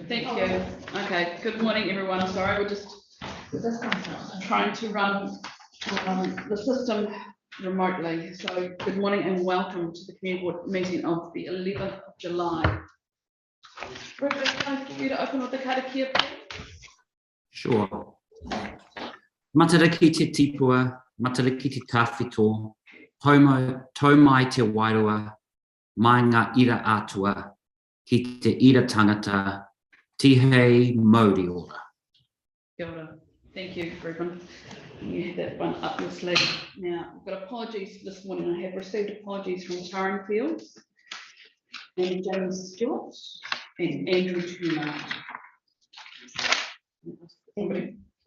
Thank you. Okay, good morning, everyone. Sorry, we're just trying to run the system remotely. So good morning and welcome to the Community Board meeting of the 11th of July. Bridget, can I get you to open with the karakia, please? Sure. Matariki te tipua, matariki te tawhito, tau mai te wairua, mai ngā ira atua, ki te ira tangata, tihei mauri ora. Kia ora. Thank you, Brisbane. You had that one up your sleeve. Now, I've got apologies this morning. I have received apologies from Taran Fields and James Stewart and Andrew Turner.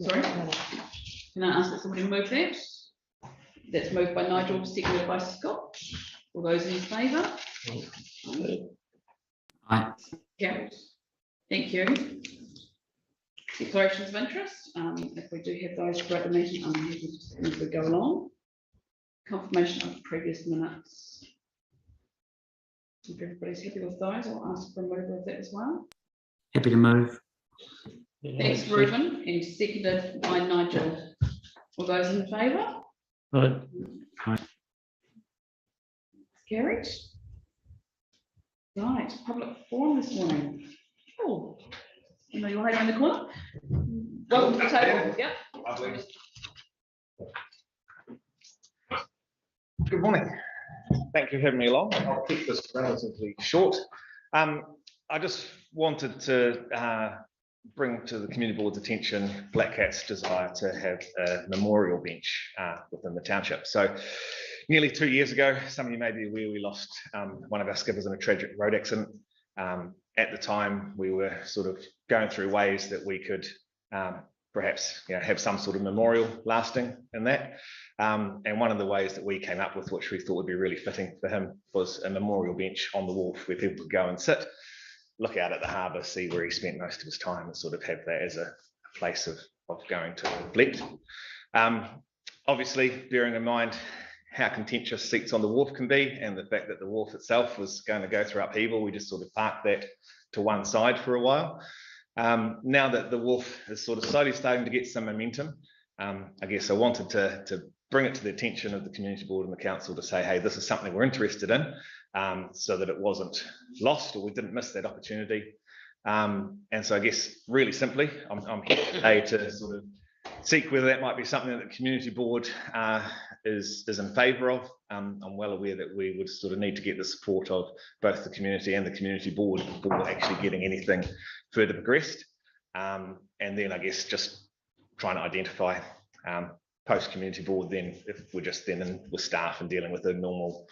Sorry? Can I ask that somebody move that? That's moved by Nigel, seconded by Scott. All those in favour? Aye. Carried. Thank you. Declarations of interest. If we do have those throughout the meeting, I'm happy to as we go along. Confirmation of previous minutes. If everybody's happy with those, I'll ask for a mover of that as well. Happy to move. Thanks, Reuben, and seconded by Nigel. All those in favour? Aye. Aye. Carried. Right, public forum this morning. Oh, you know you're right around the corner. Welcome to the table. Yeah. Good morning. Thank you for having me along. I'll keep this relatively short. I just wanted to bring to the community board's attention Black Cat's desire to have a memorial bench within the township. So nearly 2 years ago, some of you may be aware, we lost one of our skippers in a tragic road accident. At the time, we were sort of going through ways that we could perhaps have some sort of memorial lasting in that. And one of the ways that we came up with, which we thought would be really fitting for him, was a memorial bench on the wharf where people could go and sit, look out at the harbour, see where he spent most of his time, and sort of have that as a place of going to reflect. Obviously, bearing in mind how contentious seats on the wharf can be, and the fact that the wharf itself was going to go through upheaval, we just sort of parked that to one side for a while. Now that the wharf is sort of slowly starting to get some momentum, I guess I wanted to bring it to the attention of the community board and the council to say, hey, this is something we're interested in, so that it wasn't lost or we didn't miss that opportunity. And so I guess really simply, I'm here today to sort of seek whether that might be something that the community board is in favour of. I'm well aware that we would sort of need to get the support of both the community and the community board before actually getting anything further progressed. And then I guess just trying to identify post community board then if we're just then in with staff and dealing with a normal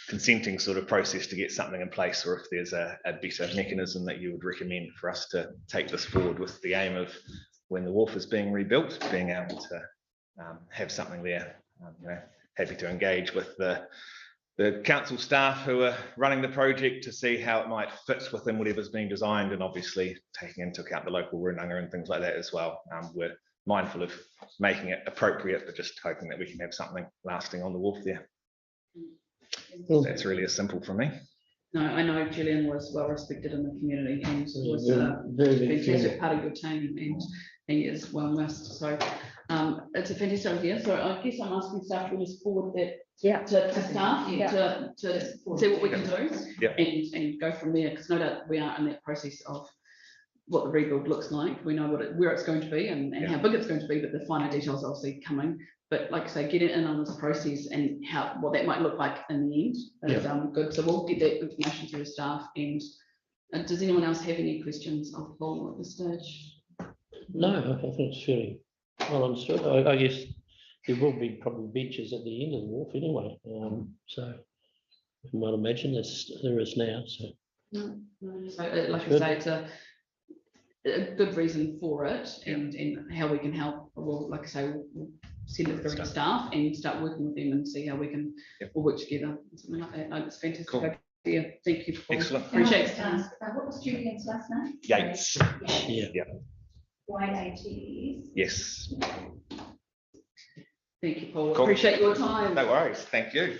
consenting sort of process to get something in place, or if there's a better mechanism that you would recommend for us to take this forward with the aim of when the wharf is being rebuilt, being able to have something there. Happy to engage with the council staff who are running the project to see how it might fit within whatever's being designed, and obviously taking into account the local wurrunga and things like that as well. We're mindful of making it appropriate, but just hoping that we can have something lasting on the wharf there. That's really as simple for me. No, I know Julian was well respected in the community and was a fantastic part of your team, and he is well missed. So it's a fantastic idea. So I guess I'm asking staff to just forward that to staff to see what we can do and go from there, because no doubt we are in that process of what the rebuild looks like. We know where it's going to be and how big it's going to be, but the finer details obviously coming. But like I say, get it in on this process and what that might look like in the end is good. So we'll get that information to the staff. And does anyone else have any questions of Paul at this stage? No, I think it's fairly well understood. I guess there will be probably benches at the end of the wharf anyway. So Well, imagine there is now. So No, no. So like I Good. say, it's a good reason for it, and how we can help. Well, like I say, we'll send it through to staff and start working with them and see how we can all work together. Something like that. No, it's fantastic. Cool. idea. Thank you. Paul. Excellent. Appreciate it. What was Julian's last name? Yates. yeah. YATES. Yes. Thank you, Paul. Cool. Appreciate your time. No worries. Thank you.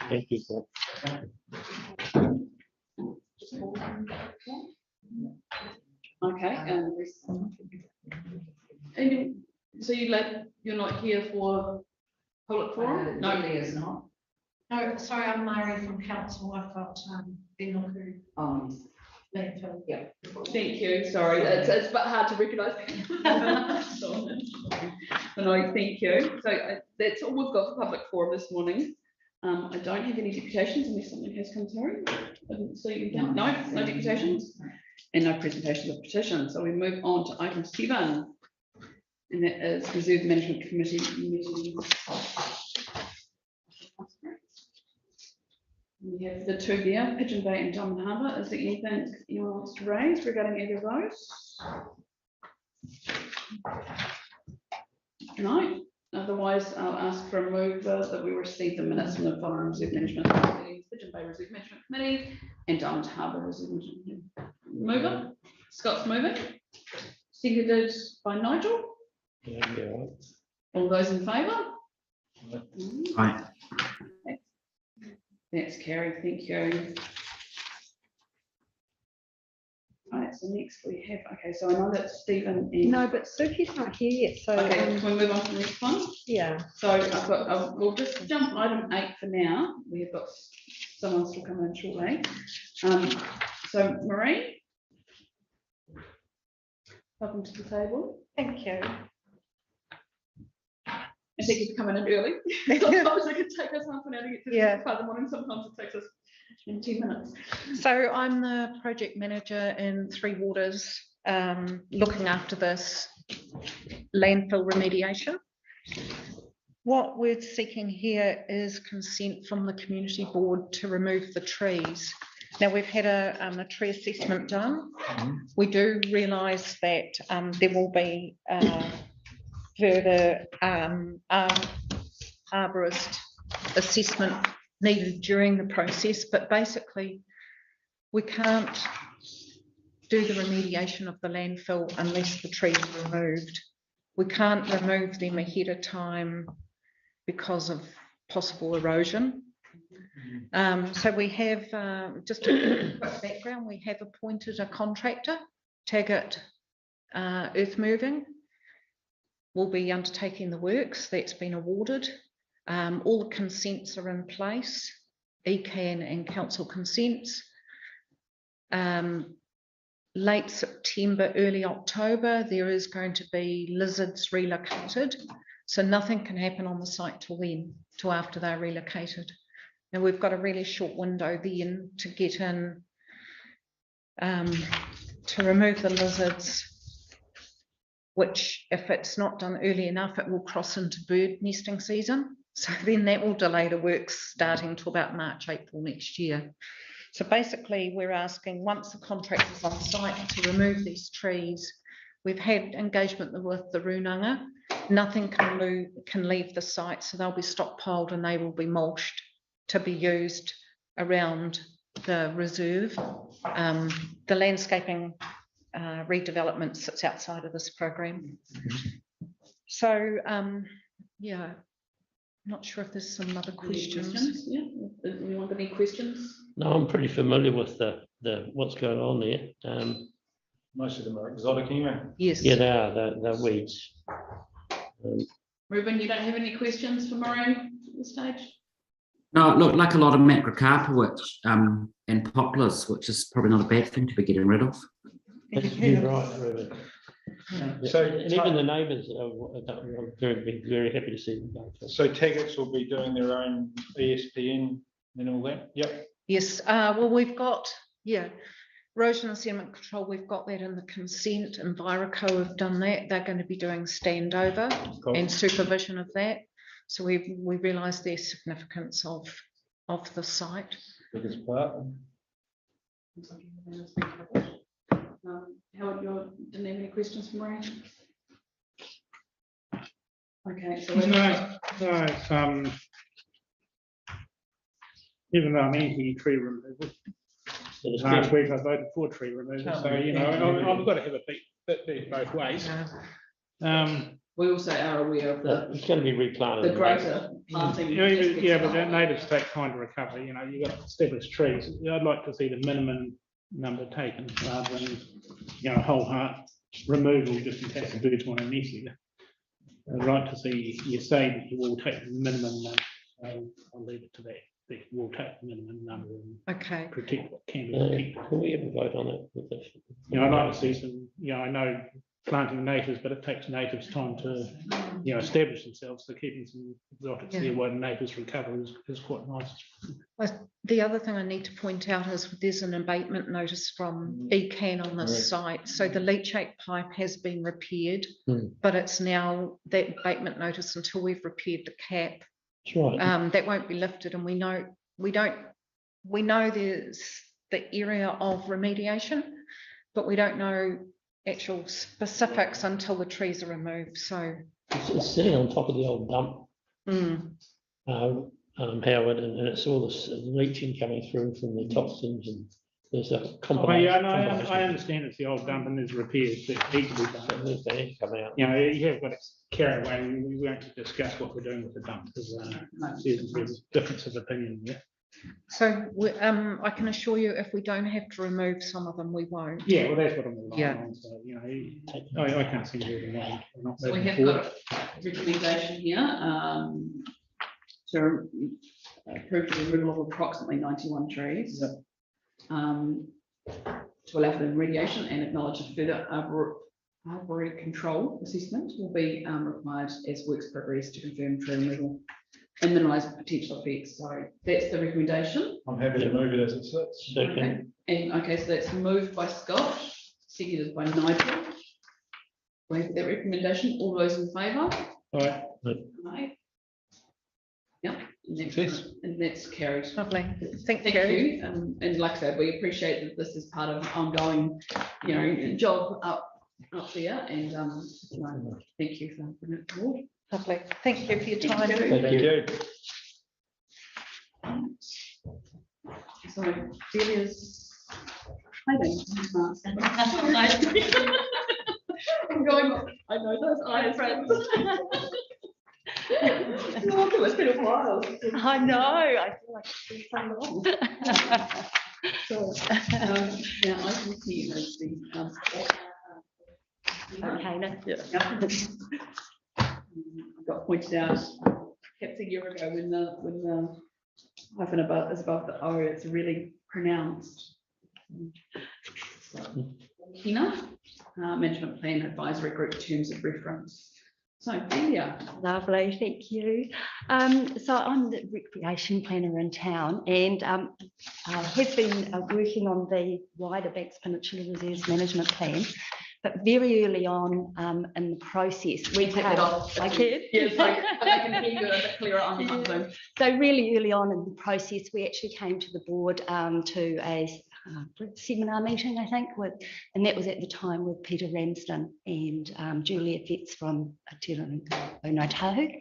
Thank you, Paul. Okay. And so you're not here for public forum? No, Lily is not. No, sorry, I'm Mary from council. I've got Peninsula. Landfill. Yeah. thank you. Sorry, it's a bit hard to recognise. No, thank you. So that's all we've got for public forum this morning. I don't have any deputations unless something has come through. I didn't see you down. No deputations and no presentations of petitions. So we move on to item 7, and that is Reserve Management Committee meeting. We have the two there, Pigeon Bay and Diamond Harbour. Is there anything anyone wants to raise regarding either of those? No. Otherwise, I'll ask for a mover that we receive the minutes from the following Reserve Management Committee, Pigeon Bay Reserve Management Committee and Diamond Harbour Reserve Management Committee. Mover, Scott's moving. Seconded by Nigel. Yeah, yeah, right. All those in favour? Aye. That's carried, thank you. Right, so next we have, okay, so I know that Stephen and. No, but Suki's not here yet, so Okay, can we move on to the next one? yeah. So I've got, we'll just jump item 8 for now. We have got someone still coming in shortly. So Marie. Welcome to the table. Thank you. I think you're coming in early. Sometimes it can take us half an hour to get to Yeah. the part of the morning. Sometimes it takes us in 10 minutes. So I'm the project manager in Three Waters, looking after this landfill remediation. What we're seeking here is consent from the community board to remove the trees. Now, we've had a tree assessment done. We do realise that there will be further arborist assessment needed during the process, but basically we can't do the remediation of the landfill unless the trees are removed. We can't remove them ahead of time because of possible erosion. So we have, just a quick background, we have appointed a contractor, Taggart Earth Moving, will be undertaking the works. That's been awarded. All the consents are in place, ECAN and council consents. Late September, early October, there is going to be lizards relocated. So nothing can happen on the site till then, till after they're relocated. And we've got a really short window then to get in to remove the lizards, which if it's not done early enough, it will cross into bird nesting season. So then that will delay the works starting to about March, April next year. So basically we're asking, once the contract is on site, to remove these trees. We've had engagement with the Runanga. Nothing can leave the site, so they'll be stockpiled and they will be mulched to be used around the reserve. The landscaping redevelopment sits outside of this program. So yeah, not sure if there's some other questions. Yeah, anyone got any questions? No, I'm pretty familiar with the what's going on there. Most of them are exotic anyway. Yes. Yeah, they are. They're weeds. Ruben, you don't have any questions for Maureen at this stage? No, look, like a lot of macrocarpa, which and poplars, which is probably not a bad thing to be getting rid of. You're right, Ruben. Yeah. So, And even the neighbours are very happy to see them go. so Taggart's will be doing their own ESPN and all that. Yep. Yes, well, we've got, yeah, erosion and sediment control, we've got that in the consent. Enviroco have done that. They're going to be doing standover Cool. and supervision of that. So we realise the significance of of the site. Biggest part. Howard, you didn't have any questions for Maria? Okay, so No, it's, even though I'm anti-tree removal, last week I voted for tree removal, so, you know, I've got to have a bit both ways. we also are aware of It's going to be replanted. the greater planting. Yeah, but that natives take time to recover, you know, you've got established trees. I'd like to see the minimum number taken rather than, you know, whole heart removal just in case the birds want to nest here. I'd like to see you say that you will take the minimum number. I'll leave it to that. That you will take the minimum number and Okay. protect what can be protected. Can we have a vote on it? With this? You know, I'd like to see some, you know, I know planting natives, but it takes natives time to, you know, establish themselves. So keeping some exotics Yeah. there while natives recover is quite nice. The other thing I need to point out is there's an abatement notice from ECAN on the site. So the leachate pipe has been repaired, but it's now that abatement notice until we've repaired the cap. That's right. That won't be lifted, and we know there's the area of remediation, but we don't know actual specifics until the trees are removed. So It's sitting on top of the old dump, Howard, and it's all this leaching coming through from the toxins, and there's a Oh, combination. yeah, no, I understand it's the old dump and there's repairs that need to be done. They need to come out. You know, you have got to carry away. We won't discuss what we're doing with the dump because there's a difference of opinion there. So I can assure you, if we don't have to remove some of them, we won't. Yeah, well, that's what I'm relying Yeah. on. So, you know, I can't see more than one. Not So we moving have forward. got a recommendation here to approve the removal of approximately 91 trees. To allow for the remediation and acknowledge a further arbory control assessment will be required as works progress to confirm tree removal and minimise potential effects. So that's the recommendation. I'm happy to move it as it sits. Okay. And okay, so that's moved by Scott, seconded by Nigel. We have that recommendation. All those in favour? Right. Aye. Yep. Yes. And that's carried. Lovely. Thank Thank you. you. And like I said, we appreciate that this is part of ongoing, you know, job up there. And you know, thank you for bringing it forward. Lovely. Thank you for your time. Thank you. So Delia's hiding. I'm going, I know those eyes, friends. Oh, it's been a while. I know, I feel like it's been so long. So, now I can see as the, Okay, no, got pointed out, perhaps a year ago when the hyphen above is above the O, it's really pronounced. So, Hina, Management Plan Advisory Group Terms of Reference. So, Delia. lovely, thank you. So I'm the recreation planner in town and have been working on the wider Banks Peninsula Reserves Management Plan. But very early on in the process, we take that off. I can. Yes, I can hear you a bit clearer on the Zoom. So really early on in the process, we actually came to the board to a seminar meeting, I think, and that was at the time with Peter Ramsden and Julia Fitz from Onotahu.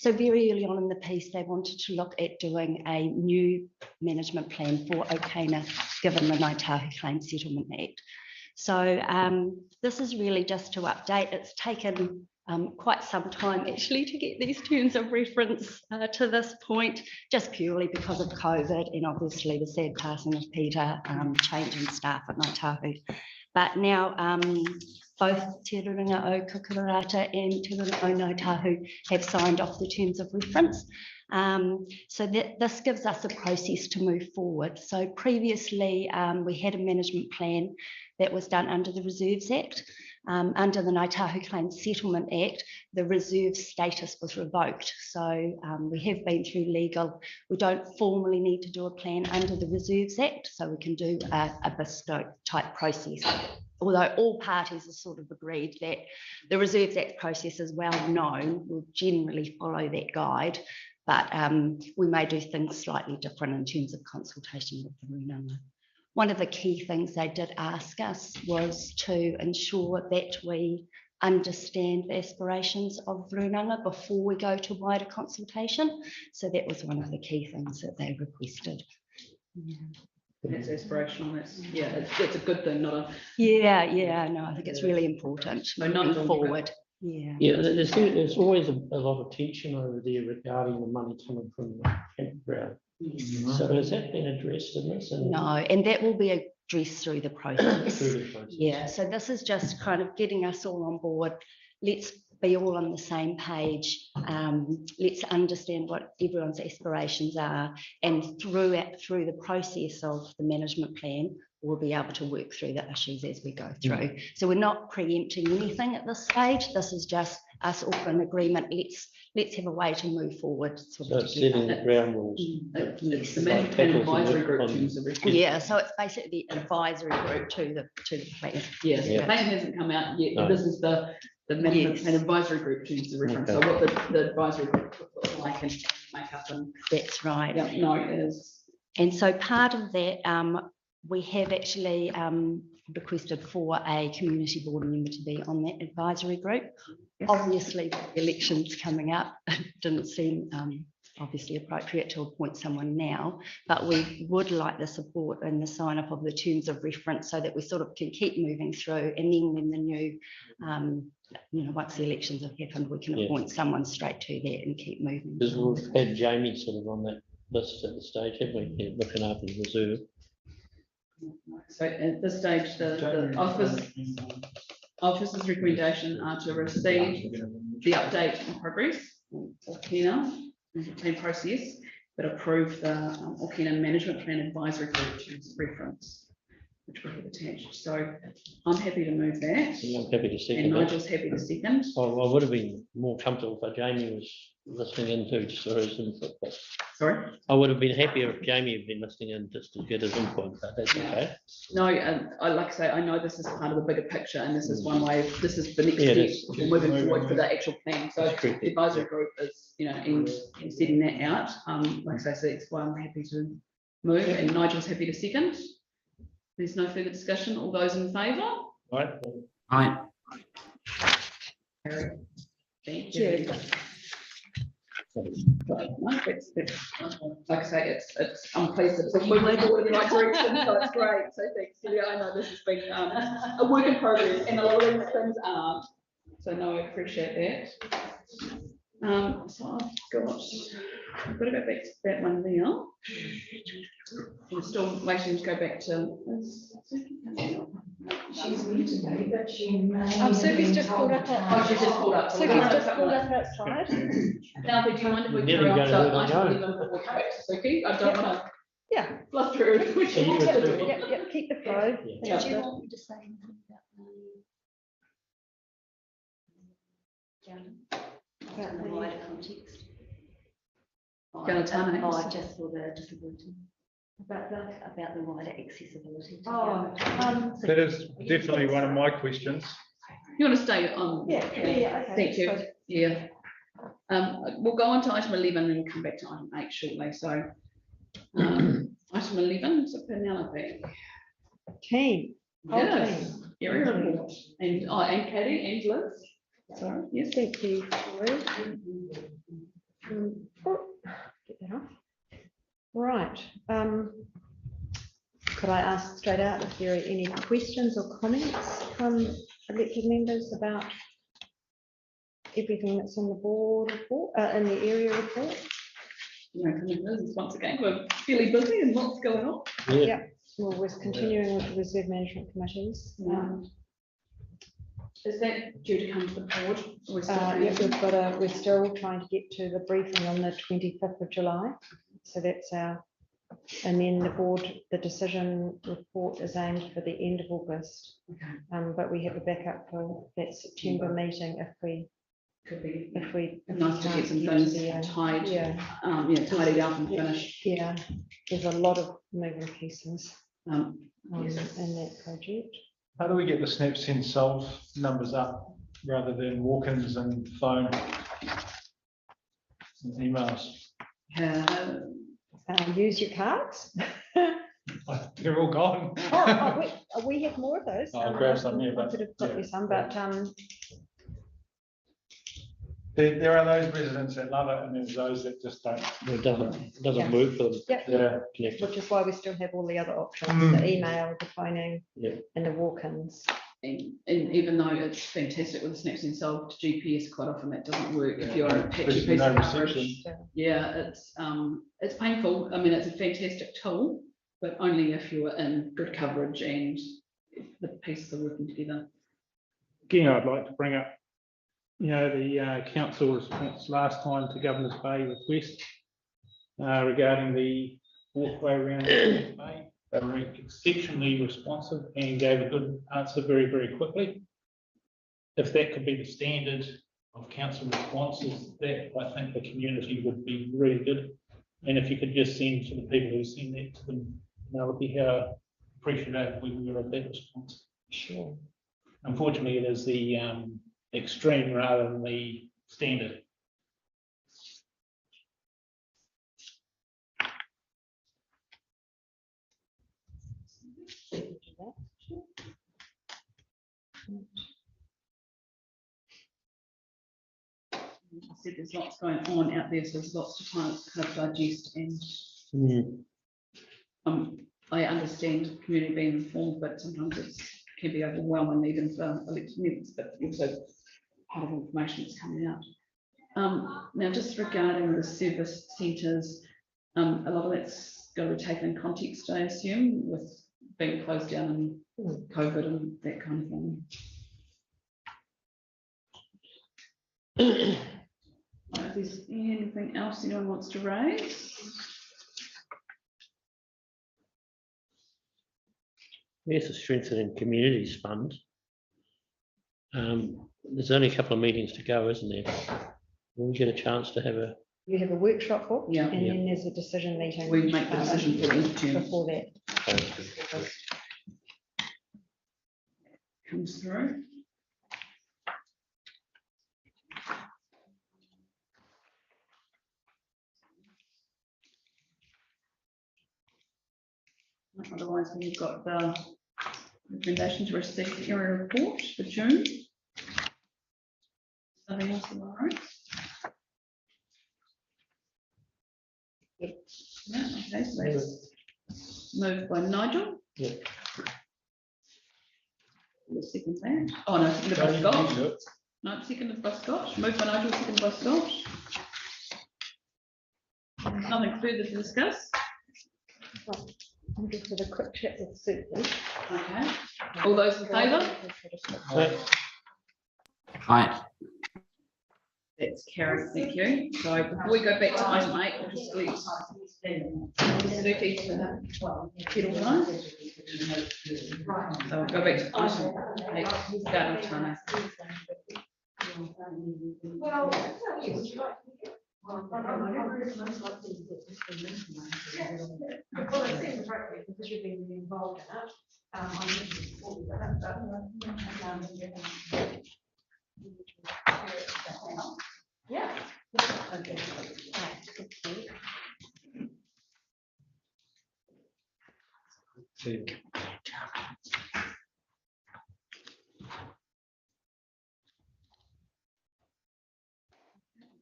So very early on in the piece, they wanted to look at doing a new management plan for Okaina, given the Ngaitahu Claim Settlement Act. So this is really just to update. It's taken quite some time actually to get these terms of reference to this point, just purely because of COVID and obviously the sad passing of Peter, change in staff at Ngaitahu. But now both Te Rurunga o Kukurata and Te Rurunga o Ngaitahu have signed off the terms of reference. So this gives us a process to move forward. So previously we had a management plan that was done under the Reserves Act. Under the Ngaitahu Claims Settlement Act, the reserve status was revoked. So we have been through legal. We don't formally need to do a plan under the Reserves Act, so we can do a bespoke type process. Although all parties are sort of agreed that the Reserves Act process is well known, we'll generally follow that guide. but we may do things slightly different in terms of consultation with the Runanga. One of the key things they did ask us was to ensure that we understand the aspirations of Runanga before we go to wider consultation. So that was one of the key things that they requested. Yeah. That's aspirational. It's a good thing, not a. Yeah. No, I think it's really important moving forward. Yeah, there's always a lot of tension over there regarding the money coming from the campground. So has that been addressed in this? No, and that will be addressed through the process. Through the process. Yeah, so this is just kind of getting us all on board. Let's be all on the same page. Let's understand what everyone's aspirations are, and through the process of the management plan, we'll be able to work through the issues as we go through. So we're not preempting anything at this stage. This is just us all in agreement. Let's have a way to move forward. So it's setting the ground rules. It's the management plan advisory group. Yeah, so it's basically the advisory group to the plan. Yes, the plan hasn't come out yet. No. This is the management plan advisory group choose the reference. So what the advisory group looks like and make up. And that's right. Yeah, no, it is. And so part of that, we have actually requested for a community board member to be on that advisory group. Yes. Obviously, the elections coming up, it didn't seem obviously appropriate to appoint someone now, but we would like the support and the sign up of the terms of reference so that we sort of can keep moving through, and then when the new once the elections have happened, we can appoint someone straight to that and keep moving. Because we've had Jamie sort of on that list at the stage, haven't we? Looking after the reserve. So at this stage, the office's recommendation are to receive the update and progress of Kena plan process, but approve the Okina management plan advisory group to reference, which we have attached. So I'm happy to move that. Yeah, I'm happy to second. And Nigel's happy to second. I would have been more comfortable if Jamie was listening in too, just for his input. But sorry? I would have been happier if Jamie had been listening in just to get his input, but that's okay. No, I like I say, I know this is part of the bigger picture, and this is one way, this is the next step for moving forward for the actual plan. So the advisory group is, in setting that out. Like I say, that's why I'm happy to move, and Nigel's happy to second. There's no further discussion. All those in favour? Right. Aye. Thank you. Like I say, I'm pleased that it's moving forward in the right direction, so it's great. So thanks, Julia. I know this has been a work in progress, and a lot of these things aren't. So no, I appreciate that. So I've got to go back to that one now. I'm still waiting to go back to. She's here today, but she. Sophie's just pulled up her. She's just pulled up. Sophie's just pulled up her slide. Now, do you mind if we carry on to item 11 before we go back to Sophie? I don't want to. Yeah. Fluster everything. Yep, keep the flow. Did you want me to say anything about the wider context? Just for the disability. About the wider accessibility. That is definitely one of my questions. You want to stay on? Yeah, okay. Thank you. Yeah. We'll go on to item 11 and come back to item 8 shortly. So item 11, so Penelope. Team. Yes, area report. And Katie and Liz. Sorry, yes. Thank you. Get that off. Right. Could I ask straight out if there are any questions or comments from elected members about everything that's in the board report, in the area report? Once again, we're fairly busy and lots going on. Yeah. Well, we're continuing with the reserve management committees. Is that due to come to the board? Yeah, we're still trying to get to the briefing on the 25th of July. So that's and then the decision report is aimed for the end of August. Okay. But we have a backup for that September meeting if we nice to get some things tidied up and finished. Yeah, there's a lot of moving pieces yes. in that project. How do we get the snaps and solve numbers up rather than walk-ins and phone and emails? Use your cards. They're all gone. We have more of those. I'll grab some here, I but could have got you some, but There are those residents that love it, and there's those that just don't. It doesn't Yeah. work for them. Yep. Yeah. Connection. which is why we still have all the other options, Mm. the email, the phoning, Yeah. and the walk-ins. And even though it's fantastic with the snaps and solved GPS, quite often that doesn't work if you're on a patchy There's piece no of coverage. reception. Yeah, it's painful. I mean, it's a fantastic tool, but only if you're in good coverage and the pieces are working together. Again, I'd like to bring up, the council response last time to Governor's Bay request regarding the walkway around Governor's Bay. They were exceptionally responsive and gave a good answer very, very quickly. If that could be the standard of council responses, that I think the community would be really good. And if you could just send to the people who send that to them, that would be how appreciative we were of that response. Sure. Unfortunately, it is the extreme rather than the standard. I said there's lots going on out there, so there's lots to kind of digest, and I understand community being informed, but sometimes it can be overwhelming even for elected members, but also part of information that's coming out. Now, just regarding the service centres, a lot of that's got to be taken in context, I assume, with being closed down and COVID and that kind of thing. If there's anything else anyone wants to raise? There's a strengthening communities fund. There's only a couple of meetings to go, isn't there? Will we get a chance to have a? You have a workshop book, Yeah. and then there's a decision meeting. We make the decision for the June. Before that. Comes through. Otherwise, we've got the recommendation to receive the area report for June. Nothing else on the right? Yeah, okay, so that's moved by Nigel. Yeah. The second page. Oh, no, seconded by Scott. No, seconded by Scott. Moved by Nigel, seconded by Scott. Nothing further to discuss. I'm just with a quick chat with Susan. Okay. All those in favour? Aye. That's carried, thank you. So before we go back to item 8, we'll just leave Suki to settle down. So we'll go back to item 8, Garden of Tana. Because you've been really involved in it. I'm looking forward to that, yeah.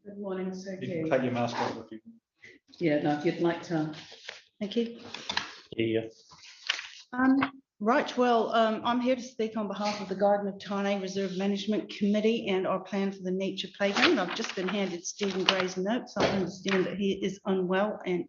Good morning, You can Suki. take your mask off if you. Yeah, no, if you'd like to. Thank you. Yeah. Right, well, I'm here to speak on behalf of the Garden of Tane Reserve Management Committee and our plan for the nature playground. I've just been handed Stephen Gray's notes. I understand that he is unwell and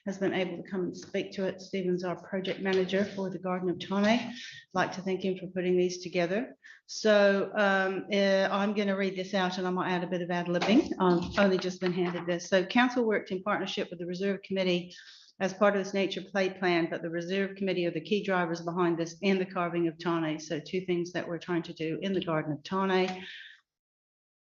has been able to come and speak to it. Stephen's our project manager for the Garden of Tane. I'd like to thank him for putting these together. So I'm going to read this out and I might add a bit of ad-libbing. I've only just been handed this. So council worked in partnership with the Reserve Committee as part of this nature play plan, but the Reserve Committee are the key drivers behind this and the carving of Tane. So two things that we're trying to do in the Garden of Tane.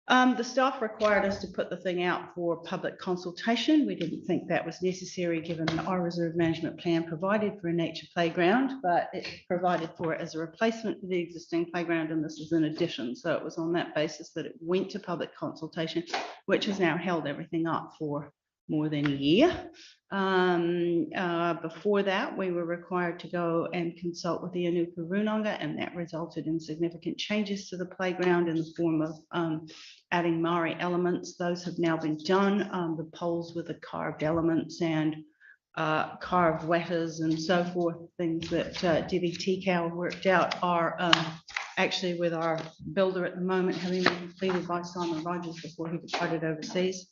The staff required us to put the thing out for public consultation. We didn't think that was necessary given that our reserve management plan provided for a nature playground, but it provided for it as a replacement for the existing playground, and this is an addition. So it was on that basis that it went to public consultation, which has now held everything up for more than a year. Before that, we were required to go and consult with the Anuka Runanga, and that resulted in significant changes to the playground in the form of adding Maori elements. Those have now been done. The poles with the carved elements and carved wetters and so forth, things that Debbie Tikau worked out are actually with our builder at the moment, having been completed by Simon Rogers before he departed overseas.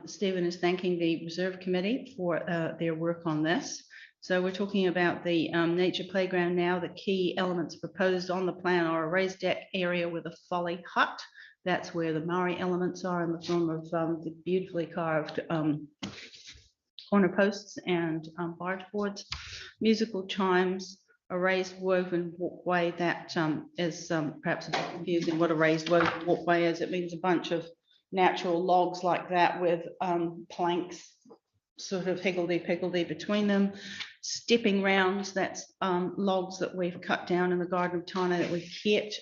Stephen is thanking the Reserve Committee for their work on this. So we're talking about the nature playground now. The key elements proposed on the plan are a raised deck area with a folly hut. That's where the Maori elements are in the form of the beautifully carved corner posts and barge boards, musical chimes, a raised woven walkway. That is perhaps a bit confusing what a raised woven walkway is. It means a bunch of natural logs like that with planks sort of higgledy-piggledy between them. Stepping rounds, that's logs that we've cut down in the Garden of Tane that we've kept.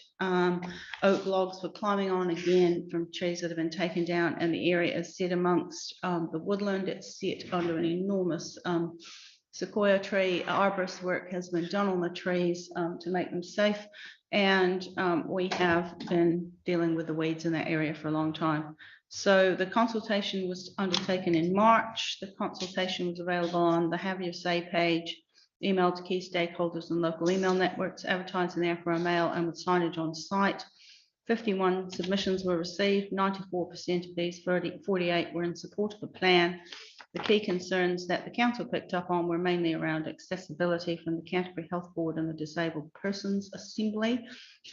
Oak logs for climbing on, again from trees that have been taken down, and the area is set amongst the woodland. It's set under an enormous sequoia tree. Arborist work has been done on the trees to make them safe, and we have been dealing with the weeds in that area for a long time. So the consultation was undertaken in March. The consultation was available on the Have Your Say page, emailed to key stakeholders and local email networks, advertised in the Afro Mail and with signage on site. 51 submissions were received. 94% of these, 48 were in support of the plan. The key concerns that the council picked up on were mainly around accessibility from the Canterbury Health Board and the Disabled Persons Assembly.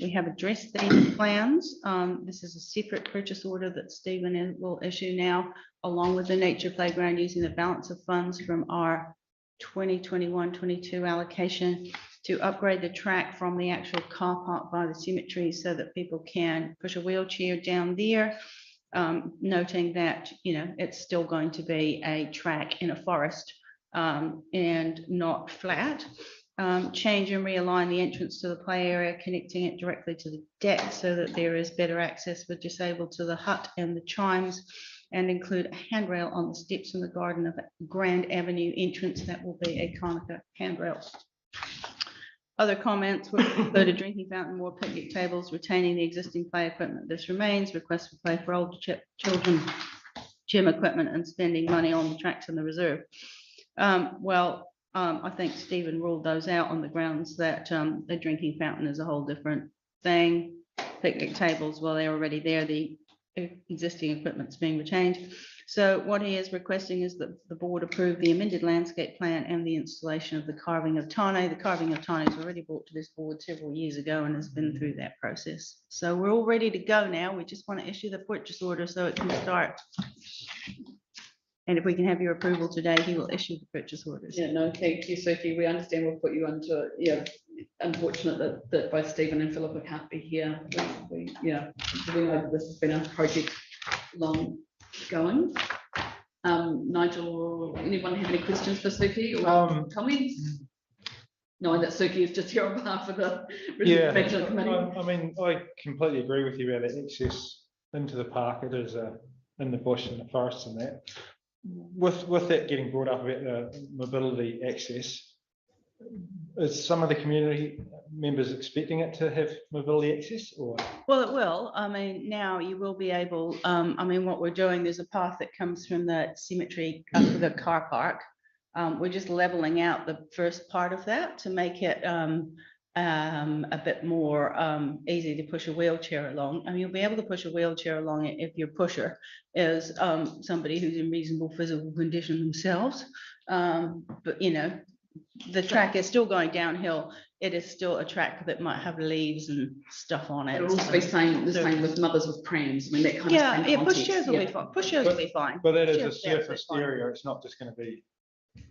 We have addressed these plans. This is a separate purchase order that Stephen will issue now, along with the nature playground, using the balance of funds from our 2021-22 allocation to upgrade the track from the actual car park by the cemetery so that people can push a wheelchair down there. Noting that, you know, it's still going to be a track in a forest and not flat. Change and realign the entrance to the play area, connecting it directly to the deck so that there is better access for disabled to the hut and the chimes, and include a handrail on the steps in the Garden of Grand Avenue entrance. That will be a Konica handrail. Other comments were included drinking fountain, more picnic tables, retaining the existing play equipment. This remains. Request for play for older children, gym equipment, and spending money on the tracks in the reserve. I think Stephen ruled those out on the grounds that the drinking fountain is a whole different thing. Picnic tables, well, they're already there. The existing equipment's being retained. So what he is requesting is that the board approve the amended landscape plan and the installation of the carving of Tane. The carving of Tane was already brought to this board several years ago and has been through that process. So we're all ready to go now. We just want to issue the purchase order so it can start. And if we can have your approval today, he will issue the purchase orders. Yeah, no, thank you, Sophie. We understand we'll put you into, yeah, unfortunate that both Stephen and Philippa can't be here. We know that this has been a project long going. Nigel, anyone have any questions for Sophie or comments? Knowing that Sophie is just here on behalf of the Reserve Committee. I mean, I completely agree with you about the access into the park. It is in the bush and the forest and that. With that getting brought up about the mobility access, is some of the community members expecting it to have mobility access, or? Well, it will. I mean, now you will be able, I mean, what we're doing, there's a path that comes from the cemetery up to the car park. We're just leveling out the first part of that to make it a bit more easy to push a wheelchair along. I mean, you'll be able to push a wheelchair along it if your pusher is somebody who's in reasonable physical condition themselves. But you know, the track is still going downhill. It is still a track that might have leaves and stuff on it. It'll also be the same with mothers with prams. I mean, that kind of thing. Yeah, pushchairs will be fine. Pushchairs will be fine. But that is a surface area. It's not just going to be.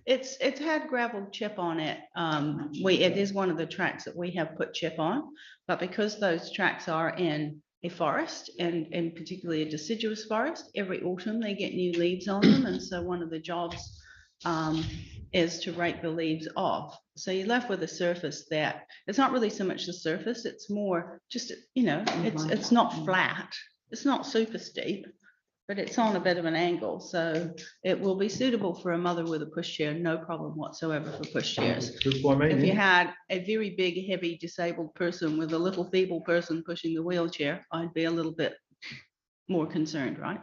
It's had gravel chip on it. It is one of the tracks that we have put chip on, but because those tracks are in a forest and particularly a deciduous forest, every autumn they get new leaves on them, and so one of the jobs is to rake the leaves off. So you're left with a surface that it's not really so much the surface, it's more just, you know, it's not flat. It's not super steep, but it's on a bit of an angle, so it will be suitable for a mother with a pushchair, no problem whatsoever for pushchairs. Good by me, If you then. had a very big, heavy disabled person with a little feeble person pushing the wheelchair, I'd be a little bit more concerned, right?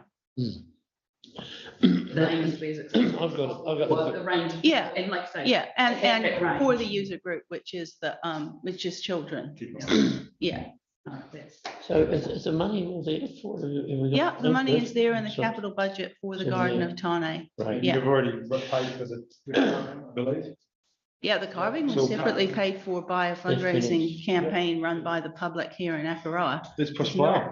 The aim is to be as accessible. I've got Well, the range. Yeah. And like I say. Yeah, that and for the range. user group, which is children. Yeah, Oh, that's- So is the money all there for? have we got yeah, the money is there in the So- capital budget for the so Garden yeah. of Tane. Right. Yeah. You've already paid for the, I believe. Yeah, the carving So- was separately paid for by a fundraising finished. campaign run by the public here in Akaroa. Let's push play.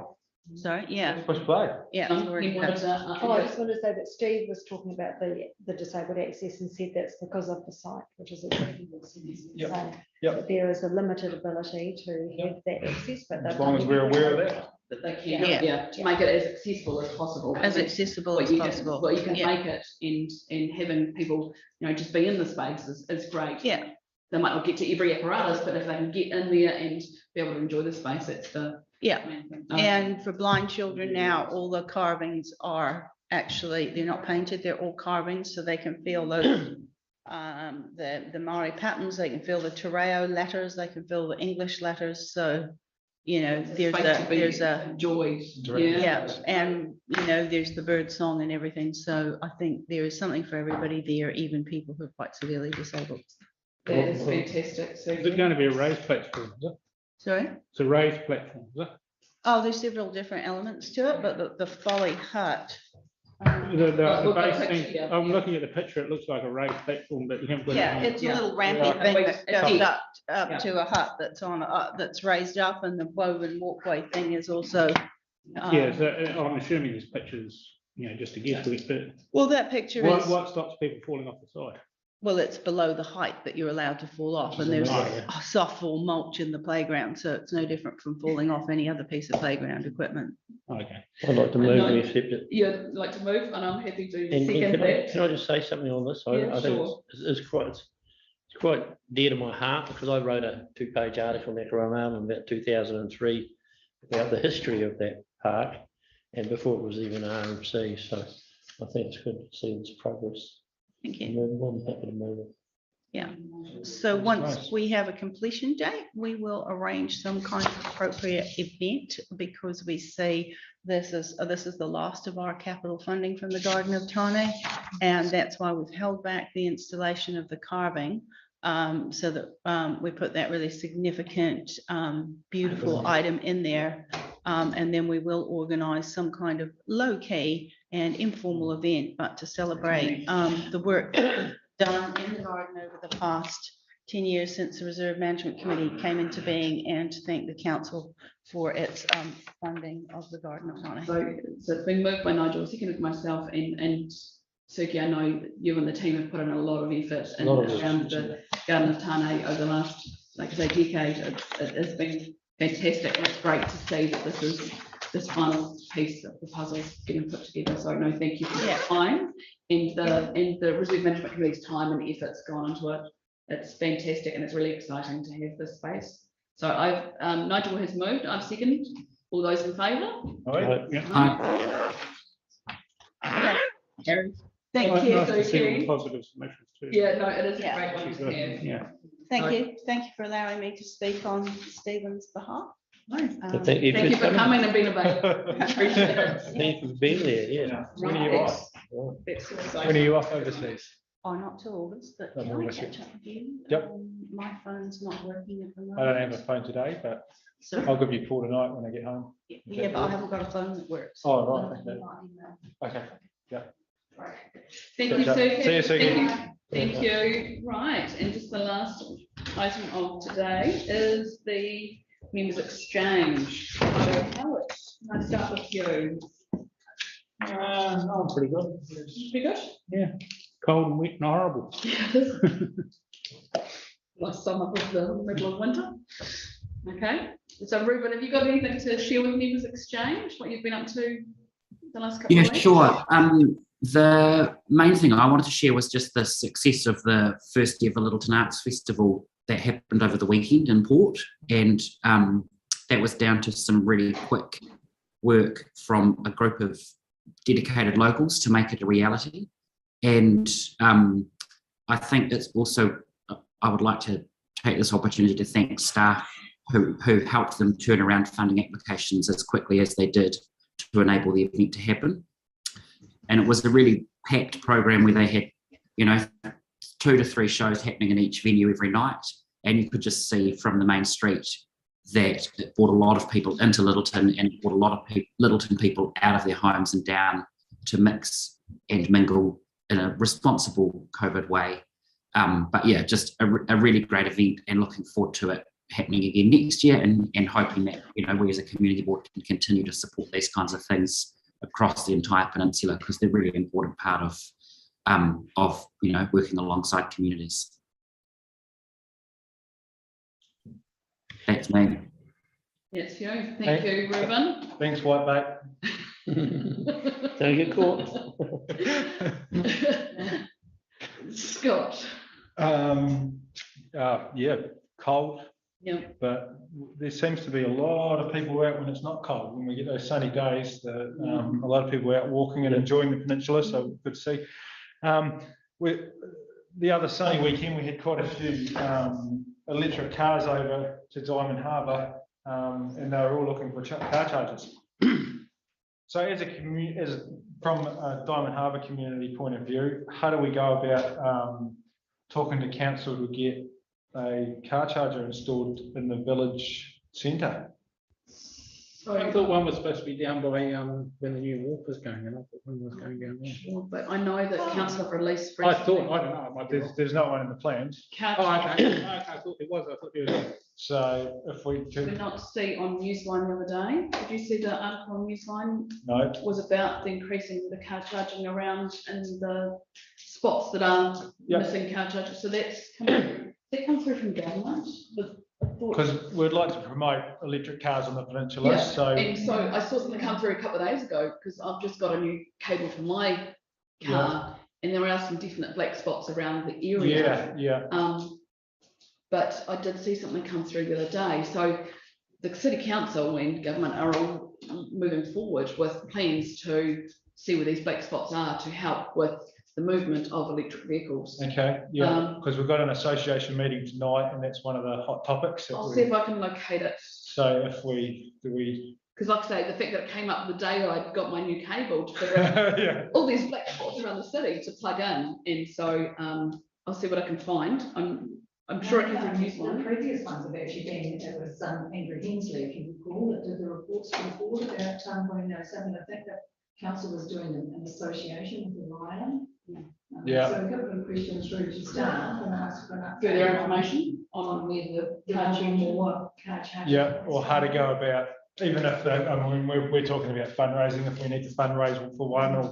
Sorry, yeah, Let's push play. yeah. it's You already wanted paid. to, Oh, I just wanted to say that Steve was talking about the disabled access and said that's because of the site, which is. Yep, So yep. there is a limited ability to have that access, but. As long as we're aware of that. that they can, Yeah. yeah, to make it as accessible as possible. As accessible What as you can, possible. what you can Yeah. make it and having people, just be in the space is great. Yeah, They might not get to every apparatus, but if they can get in there and be able to enjoy the space, it's the. yeah. main thing. And for blind children now, all the carvings are actually, they're not painted, they're all carvings, so they can feel those. The Maori patterns, they can feel the te reo letters, they can feel the English letters, so, there's a. Enjoyed, Direct- Yeah, and there's the bird song and everything, so I think there is something for everybody there, even people who are quite severely disabled. That is fantastic, so. Is it going to be a raised platform? Is it? Sorry? It's a raised platform, is it? Oh, there's several different elements to it, but the folly hut. The Well, base the thing, picture, yeah. I'm looking at the picture, it looks like a raised platform, but you haven't got. it Yeah, on. it's a Yeah. little rampy Yeah. thing It's that goes deep. up Yeah. to a hut that's raised up, and the woven walkway thing is also. Yeah, so I'm assuming this picture's, just to get to it, but Well, that picture what is, stops people falling off the side? well, it's below the height that you're allowed to fall off, and there's Oh, yeah. a softball mulch in the playground, so it's no different from falling off any other piece of playground equipment. Okay. I'd like to I move know. we accept it. You'd like to move, and I'm happy to And second can that. I just say something on this? Yeah, I think sure. it's quite dear to my heart because I wrote a 2-page article in Akaroa in about 2003 about the history of that park and before it was even RMC. So I think it's good to see this progress. Thank you. I'm more than happy to move it. Yeah. So once nice. we have a completion date, we will arrange some kind of appropriate event because we see this is the last of our capital funding from the Garden of Tane. And that's why we've held back the installation of the carving. So that we put that really significant, beautiful item in there. And then we will organize some kind of low-key and informal event, but to celebrate the work done in the garden over the past 10 years since the Reserve Management Committee came into being, and to thank the council for its funding of the Garden of Tane. So it's been moved by Nigel, seconded by myself, and Suki, I know you and the team have put in a lot of effort in Lot of around the Garden of Tane over the last, like I say, decade. It has been fantastic, and it's great to see that this final piece of the puzzle is getting put together. So no, thank you for your Yeah. time and the Reserve Management Committee's time and efforts gone into it. It's fantastic, and it's really exciting to have this space. So Nigel has moved, I've seconded. All those in favour? All right. Yeah. Thank Nice you. to see all the Suki. positive submissions too. Yeah, no, it is a Yeah. great one to have. Yeah. Thank you. Thank you for allowing me to speak on Stephen's behalf. Nice. Thank you Thank you for coming and being available. Appreciate it. Thank you for being there, yeah. When are you off? That's When are exciting. you off overseas? Oh, not till August, but Oh, can I August, catch up with you? Yep. My phone's not working at the moment. I don't have a phone today, but So, I'll give you a call tonight when I get home. yeah, but I haven't got a phone that works. Oh, right, But I okay. can email. Okay. Thank you, Gotcha. Suki. See you, Suki. Thank you. Right, and just the last item of today is the members exchange. So Howard, can I start with you? No, I'm pretty good. Pretty good? Cold and wet and horrible. Last sum up of the middle of winter. Okay, so Ruben, have you got anything to share with members exchange? What you've been up to the last couple Yeah, of weeks? sure. The main thing I wanted to share was just the success of the first ever Littleton Arts Festival that happened over the weekend in Port, and that was down to some really quick work from a group of dedicated locals to make it a reality. And I think it's also, I would like to take this opportunity to thank staff who helped them turn around funding applications as quickly as they did to enable the event to happen. And it was a really packed program where they had, 2 to 3 shows happening in each venue every night. And you could just see from the main street that it brought a lot of people into Littleton and brought a lot of Littleton people out of their homes and down to mix and mingle in a responsible COVID way. But yeah, just a really great event, and looking forward to it happening again next year, and hoping that, we as a community board can continue to support these kinds of things across the entire peninsula, because they're a really important part of working alongside communities. That's me. Yes, you. Thank you, Ruben. Thanks, Whitebait. Don't get caught. Scott. Yeah, cold, Yeah. but there seems to be a lot of people out when it's not cold. When we get those sunny days, a lot of people out walking and enjoying the peninsula, so good to see. The other sunny weekend, we had quite a few electric cars over to Diamond Harbour, and they were all looking for car chargers. So from a Diamond Harbour community point of view, how do we go about talking to council to get a car charger installed in the village centre? I thought one was supposed to be down by when the new wharf was going in. I thought one was going down there. Sure, but I know that council have released. I don't know. There's no one in the plans. Okay. I thought it was. I thought there was. So if we Did could, not see on Newsline the other day. Did you see the article on Newsline? no, Was about the increasing the car charging around in the spots that are missing car chargers. So that's come through from government. because we'd like to promote electric cars on the peninsula. Yeah, and so I saw something come through a couple of days ago, because I've just got a new cable for my car, and there are some definite black spots around the area. But I did see something come through the other day. So the city council and government are all moving forward with plans to see where these black spots are to help with the movement of electric vehicles. Okay, because we've got an association meeting tonight, and that's one of the hot topics. I'll see if I can locate it. So if we Because like I say, the fact that it came up the day I got my new cable to figure out all these black spots around the city to plug in. And so I'll see what I can find. I'm sure it can use one. The previous ones have actually been, it was Andrew Hensley, if you recall, that did the reports for the board about when something, I think that council was doing an association with the Ryan. So a couple of questions through to staff and ask for further information on where the car charging or how to go about, even if we're talking about fundraising, if we need to fundraise for one, or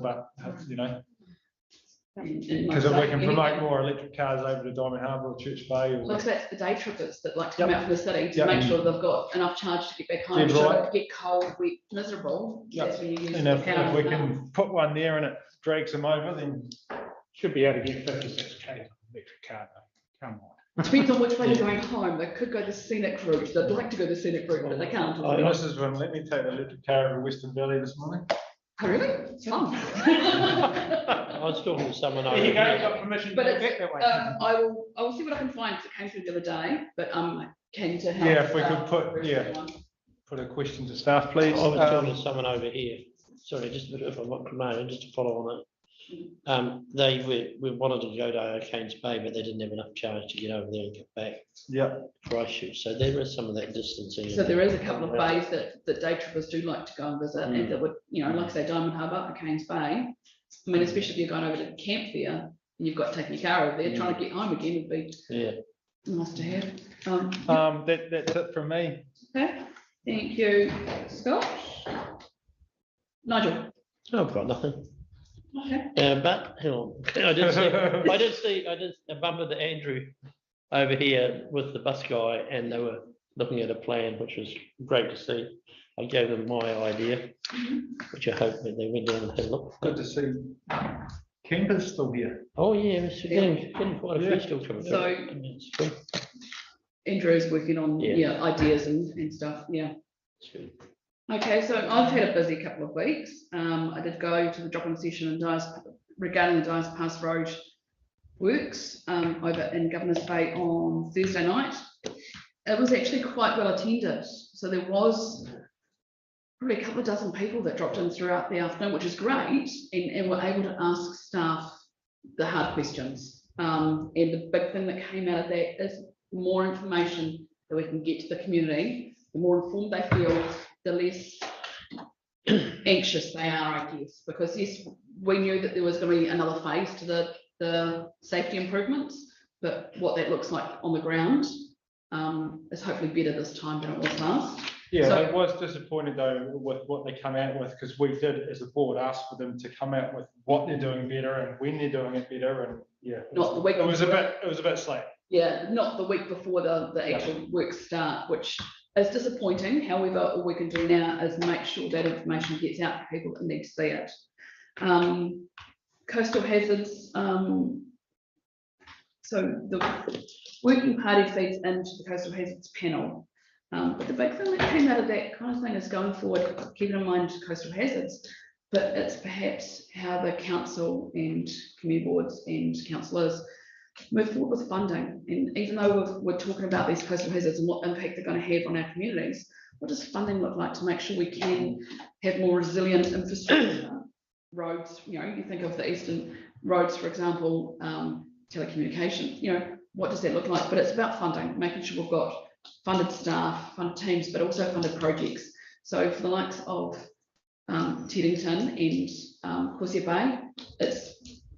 because if we can promote more electric cars over to Diamond Harbour or Church Bay, or like that's the day trippers that like to come out from the city to make sure they've got enough charge to get back home. So they get cold, wet, miserable. That's when you use and if we can put one there and it drags them over, then Should be able to get 56 K on an electric car though. Come on. depends on which way they're going home. They could go the scenic route. They'd like to go the scenic route, but they can't. this is when let me take the electric car over Western Valley this morning. Oh, really? It's fun. I was talking to someone over There you go, here. got permission to But go it's, back that way. I will see what I can find, because it came through the other day, but keen to help. Yeah, if we could put a question to staff, please. I was talking to someone over here. Sorry, just if I'm not promoting, just to follow on it. We wanted to go to O'Kane's Bay, but they didn't have enough charge to get over there and get back. Christchurch. So there is some of that distancing. So there is a couple of bays that day trippers do like to go and visit, and that would, like I say, Diamond Harbour, O'Kane's Bay. I mean, especially if you're going over to camp there and you've got to take your car over there, trying to get home again would be nice to have. That's it from me. Okay, thank you, Scott. Nigel. I've got nothing. Okay. But hang on, I did bump into Andrew over here with the bus guy, and they were looking at a plan, which was great to see. I gave them my idea, which I hope that they went down and had a look. Good to see campers still here. Oh yeah, it's getting quite a few still coming. So Andrew is working on ideas and stuff. Yeah. It's good. Okay, so I've had a busy couple of weeks. I did go to the drop-in session and regarding the Dyers Pass Road works over in Governor's Bay on Thursday night. It was actually quite well attended. So there was probably a couple of dozen people that dropped in throughout the afternoon, which is great, and were able to ask staff the hard questions. And the big thing that came out of that is more information that we can get to the community. The more informed they feel, the less anxious they are, I guess, because yes, we knew that there was going to be another phase to the safety improvements, but what that looks like on the ground is hopefully better this time than it was last. Yeah, So, it was disappointed though with what they come out with, because we did as a board ask for them to come out with what they're doing better and when they're doing it better, and yeah, not the week. it was a bit slack. Yeah, not the week before the actual works start, which is disappointing. However, all we can do now is make sure that information gets out to people that need to see it. Coastal hazards. So the working party feeds into the coastal hazards panel. But the big thing that came out of that kind of thing is going forward, keeping in mind coastal hazards, but it's perhaps how the council and community boards and councillors move forward with funding. And even though we're talking about these coastal hazards and what impact they're going to have on our communities, what does funding look like to make sure we can have more resilient infrastructure? Roads, you know, you think of the eastern roads, for example, telecommunication, you know, what does that look like? But it's about funding, making sure we've got funded staff, funded teams, but also funded projects. So for the likes of Teddington and Corsair Bay, it's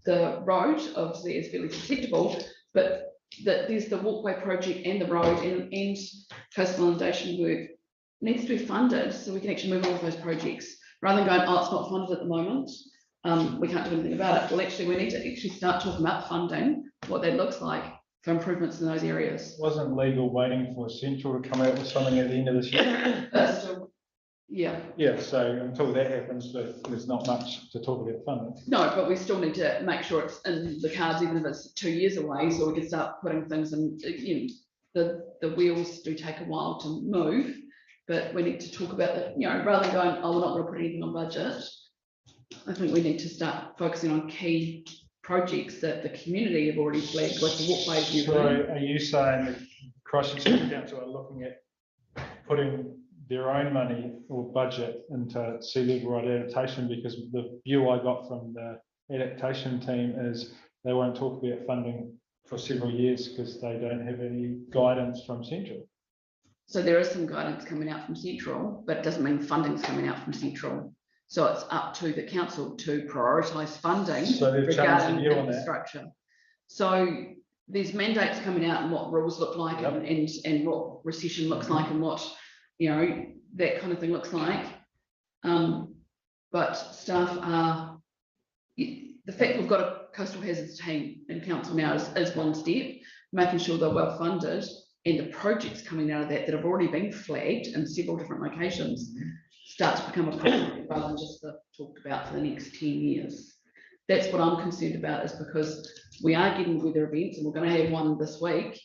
the road obviously is fairly susceptible, but there's the walkway project and the road and coastal inundation work needs to be funded so we can actually move on with those projects rather than going, oh, it's not funded at the moment. We can't do anything about it. Well, actually, we need to actually start talking about funding, what that looks like for improvements in those areas. Wasn't legal waiting for Central to come out with something at the end of this year? Still, yeah. Yeah, so until that happens, there's not much to talk about funding. No, but we still need to make sure it's in the cards, even if it's 2 years away, so we can start putting things in. You know, the wheels do take a while to move, but we need to talk about that, you know, rather than going, oh, we're not going to put anything on budget. I think we need to start focusing on key projects that the community have already flagged with the walkways. So are you saying that Christchurch City Council are looking at putting their own money or budget into sea level rise adaptation? Because the view I got from the adaptation team is they won't talk about funding for several years because they don't have any guidance from Central. So there is some guidance coming out from Central, but it doesn't mean funding's coming out from Central. So it's up to the council to prioritise funding regarding infrastructure. So there's mandates coming out and what rules look like, yep, and what recession looks like and what, you know, that kind of thing looks like. But staff are, the fact we've got a coastal hazards team in council now is one step, making sure they're well funded and the projects coming out of that have already been flagged in several different locations start to become a problem rather than just the talked about for the next 10 years. That's what I'm concerned about, is because we are getting weather events and we're going to have one this week.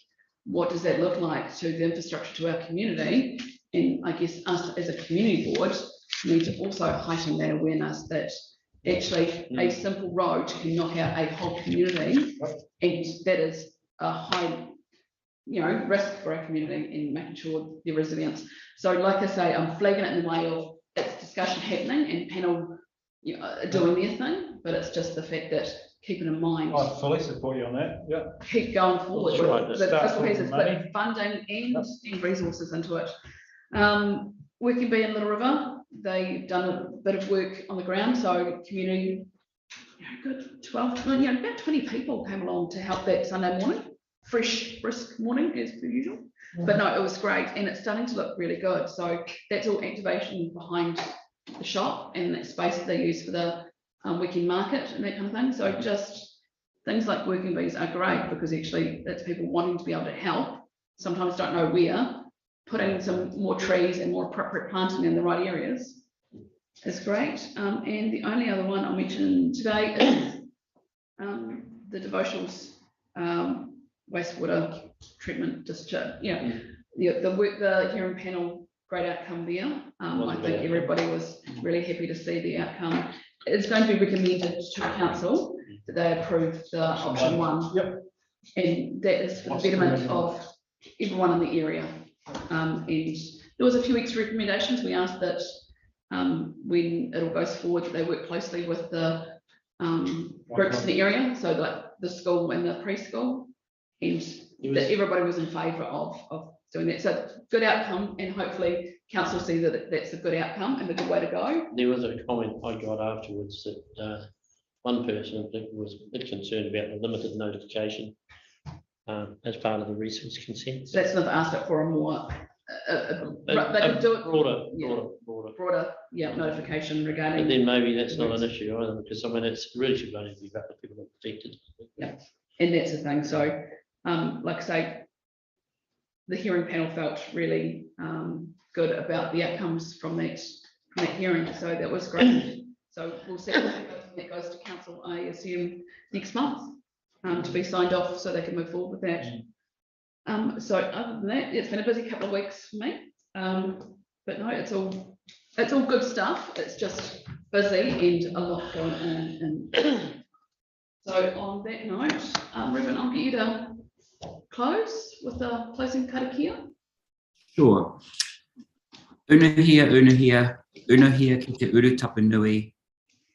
What does that look like to the infrastructure to our community? And I guess us as a community board need to also heighten that awareness that actually a simple road can knock out a whole community, and that is a high, you know, risk for our community and making sure their resilience. So like I say, I'm flagging it in the way of it's discussion happening and panel, you know, doing their thing, but it's just the fact that keeping in mind. I fully support you on that. Yeah. Keep going forward. Right, with putting funding and resources into it. Working Bee in Little River, they've done a bit of work on the ground. So community, you know, good 12, you know, about 20 people came along to help that Sunday morning. Fresh, brisk morning as per usual. But no, it was great and it's starting to look really good. So that's all activation behind the shop and that space that they use for the weekend market and that kind of thing. So just things like Working Bees are great because actually it's people wanting to be able to help, sometimes don't know where, putting some more trees and more appropriate planting in the right areas is great. And the only other one I'll mention today is the devotionals wastewater treatment discharge. You know, the work the hearing panel great outcome there. I think everybody was really happy to see the outcome. It's going to be recommended to council that they approve the option 1. Yep. And that is for the betterment of everyone in the area. And there was a few extra recommendations. We asked that when it all goes forward, that they work closely with the groups in the area, so like the school and the preschool, and that everybody was in favour of doing that. So good outcome, and hopefully council see that that's a good outcome and a good way to go. There was a comment I got afterwards that one person I think was a bit concerned about the limited notification as part of the resource consent. So that's not asked it for a more they could do it broader notification regarding. But then maybe that's not an issue either, because I mean it's really should only be about the people that are affected. Yeah, and that's the thing. So like I say, the hearing panel felt really good about the outcomes from that hearing, so that was great. So we'll see when that goes to council, I assume next month, to be signed off so they can move forward with that. So other than that, it's been a busy couple of weeks for me, but no, it's all good stuff. It's just busy and a lot going on. And so on that note, Ruben, I'll get you to close with the closing karakia. Sure. Unuhia, ki te uru tapunui,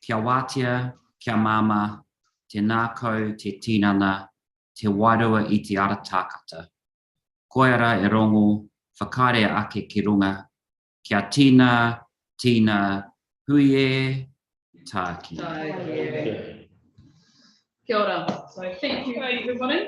kia wātia, kia mama, te nākau, te tinana, te wairua I te ara tākata. Koiara e rongo, whakarea ake ki runga, kia tina, huie, tāki. Kia ora. So thank you, everybody.